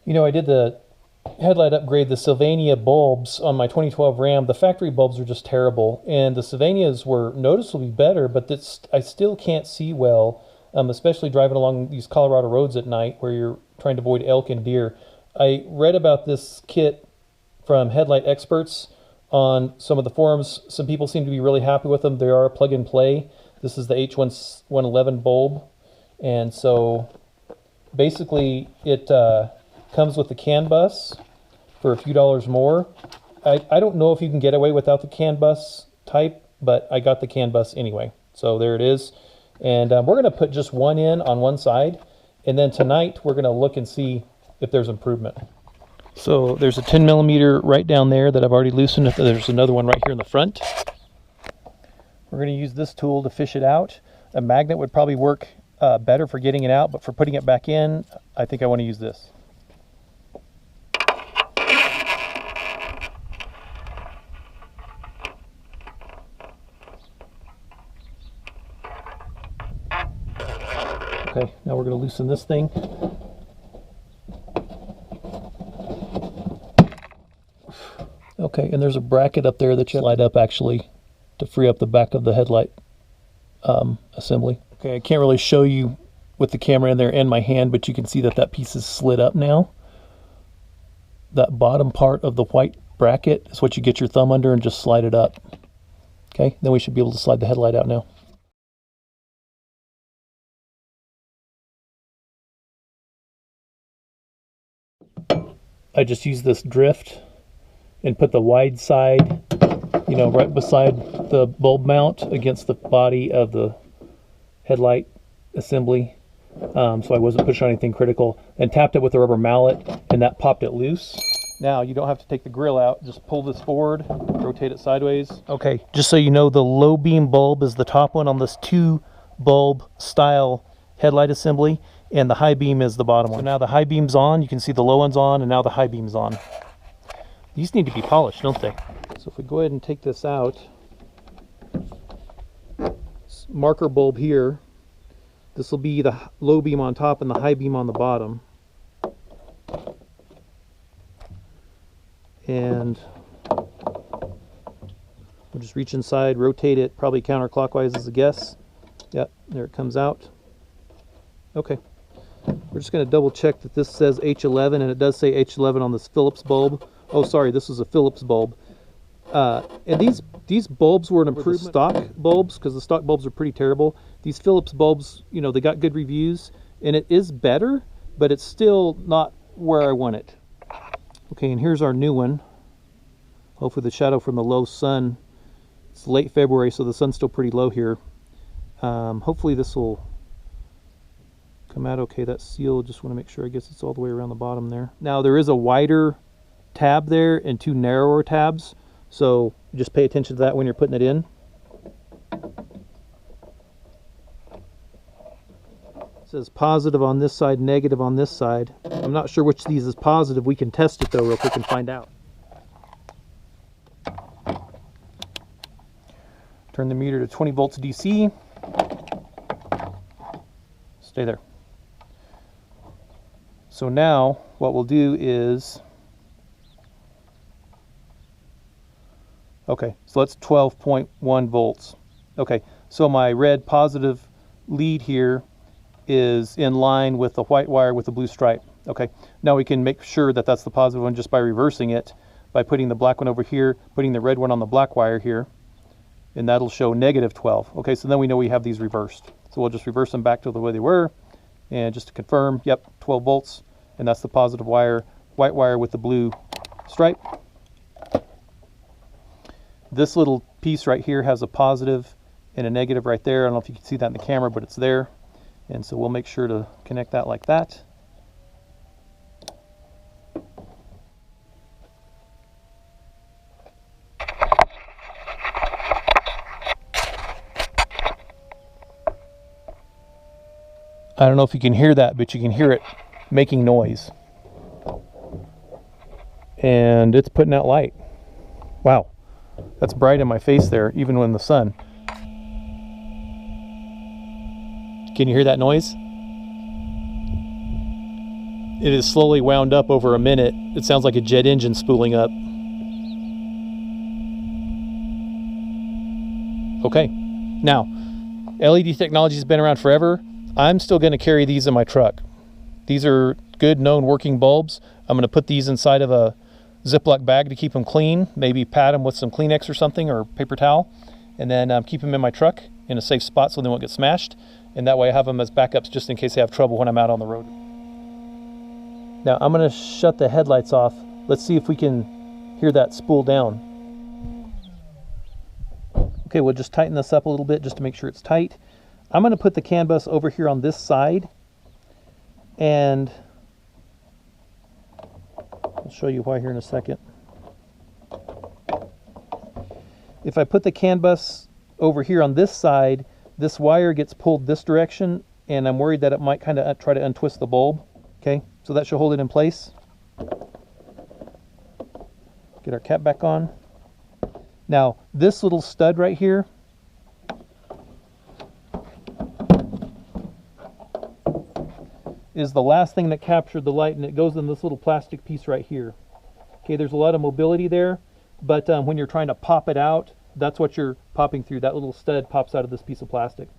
You know, I did the headlight upgrade, the Sylvania bulbs on my 2012 Ram. The factory bulbs are just terrible, and the Sylvanias were noticeably better, but I still can't see well, especially driving along these Colorado roads at night where you're trying to avoid elk and deer. I read about this kit from Headlight Experts on some of the forums. Some people seem to be really happy with them. They are plug and play. This is the H111 bulb, and so basically it comes with the CANbus for a few dollars more. I don't know if you can get away without the CANbus type, but I got the CANbus anyway. So there it is. And we're going to put just one in on one side, and then tonight we're going to look and see if there's improvement. So there's a 10 millimeter right down there that I've already loosened. There's another one right here in the front. We're going to use this tool to fish it out. A magnet would probably work better for getting it out, but for putting it back in, I think I want to use this. Okay, now we're going to loosen this thing. Okay, and there's a bracket up there that you slide up actually to free up the back of the headlight assembly. Okay, I can't really show you with the camera in there and my hand, but you can see that that piece is slid up now. That bottom part of the white bracket is what you get your thumb under and just slide it up. Okay, then we should be able to slide the headlight out now. I just use this drift and put the wide side, you know, right beside the bulb mount against the body of the headlight assembly, so I wasn't pushing on anything critical, and tapped it with a rubber mallet, and that popped it loose. Now you don't have to take the grill out, just pull this forward, rotate it sideways. Okay, just so you know, the low beam bulb is the top one on this 2 bulb style headlight assembly, and the high beam is the bottom one. So now the high beam's on, you can see the low one's on, and now the high beam's on. These need to be polished, don't they? So if we go ahead and take this out, marker bulb here, this will be the low beam on top and the high beam on the bottom. And we'll just reach inside, rotate it, probably counterclockwise as a guess. Yep, there it comes out. Okay. We're just going to double check that this says H11, and it does say H11 on this Philips bulb. Oh, sorry, this is a Philips bulb. And these bulbs were an improvement to stock bulbs, because the stock bulbs are pretty terrible. These Philips bulbs, you know, they got good reviews, and it is better, but it's still not where I want it. Okay, and here's our new one. Hopefully the shadow from the low sun. It's late February, so the sun's still pretty low here. Hopefully this will come out okay. That seal, just want to make sure, I guess it's all the way around the bottom there. Now there is a wider tab there and 2 narrower tabs, so just pay attention to that when you're putting it in. It says positive on this side, negative on this side. I'm not sure which of these is positive. We can test it though real quick and find out. Turn the meter to 20 volts DC. Stay there. So now what we'll do is, okay, so that's 12.1 volts. Okay, so my red positive lead here is in line with the white wire with the blue stripe. Okay, now we can make sure that that's the positive one just by reversing it, by putting the black one over here, putting the red one on the black wire here, and that'll show negative 12. Okay, so then we know we have these reversed. So we'll just reverse them back to the way they were. And just to confirm, yep, 12 volts, and that's the positive wire, white wire with the blue stripe. This little piece right here has a positive and a negative right there. I don't know if you can see that in the camera, but it's there. And so we'll make sure to connect that like that. I don't know if you can hear that, but you can hear it making noise. And it's putting out light. Wow, that's bright in my face there, even when the sun. Can you hear that noise? it is slowly wound up over a minute. It sounds like a jet engine spooling up. Okay, now, LED technology has been around forever. I'm still going to carry these in my truck. These are good known working bulbs. I'm going to put these inside of a Ziploc bag to keep them clean, maybe pad them with some Kleenex or something, or paper towel, and then keep them in my truck in a safe spot so they won't get smashed. And that way I have them as backups just in case I have trouble when I'm out on the road. Now I'm going to shut the headlights off. Let's see if we can hear that spool down. Okay, we'll just tighten this up a little bit just to make sure it's tight. I'm going to put the CANbus over here on this side, and I'll show you why here in a second. If I put the CANbus over here on this side, this wire gets pulled this direction, and I'm worried that it might kind of try to untwist the bulb. Okay, so that should hold it in place. Get our cap back on. Now, this little stud right here is the last thing that captured the light, and it goes in this little plastic piece right here. Okay, there's a lot of mobility there, but when you're trying to pop it out, that's what you're popping through. That little stud pops out of this piece of plastic.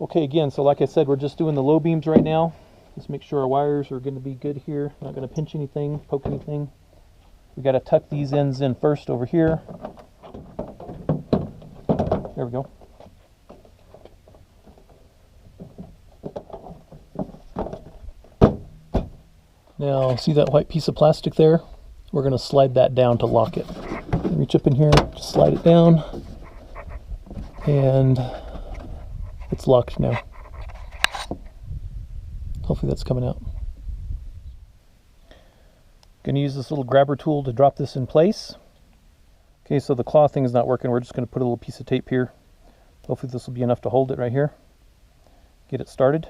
Okay, again, so like I said, we're just doing the low beams right now. Just make sure our wires are going to be good here. Not going to pinch anything, poke anything. We got to tuck these ends in first over here. There we go. Now, see that white piece of plastic there? We're going to slide that down to lock it. Reach up in here, just slide it down, and it's locked now. Hopefully that's coming out. Going to use this little grabber tool to drop this in place. Okay, so the claw thing is not working. We're just going to put a little piece of tape here. Hopefully this will be enough to hold it right here. Get it started.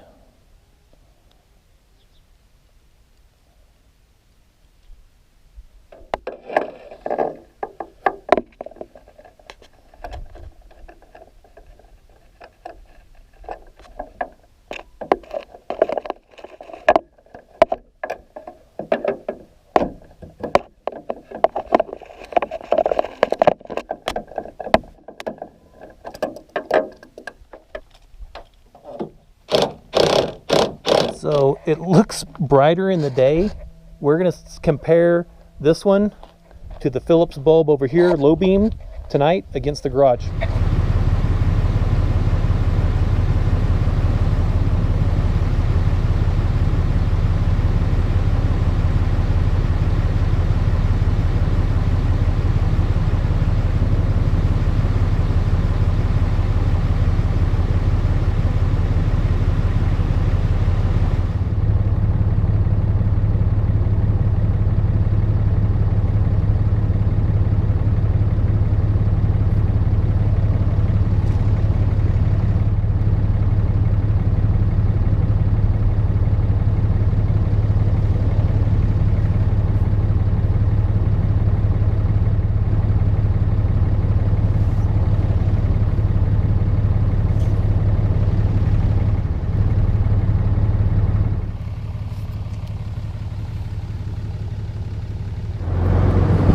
So it looks brighter in the day. We're going to compare this one to the Philips bulb over here, low beam, tonight against the garage.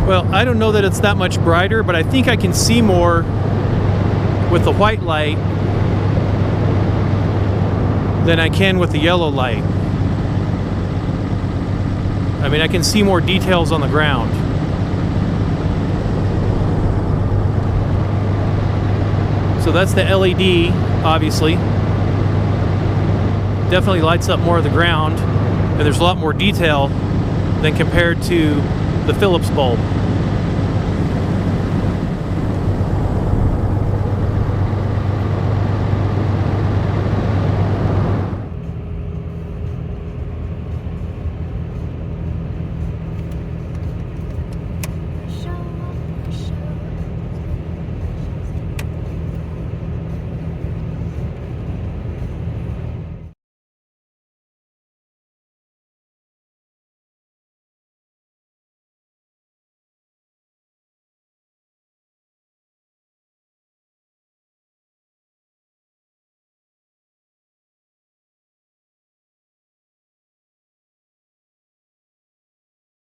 Well, I don't know that it's that much brighter, but I think I can see more with the white light than I can with the yellow light. I mean, I can see more details on the ground. So that's the LED, obviously. Definitely lights up more of the ground, and there's a lot more detail than compared to the Philips bulb.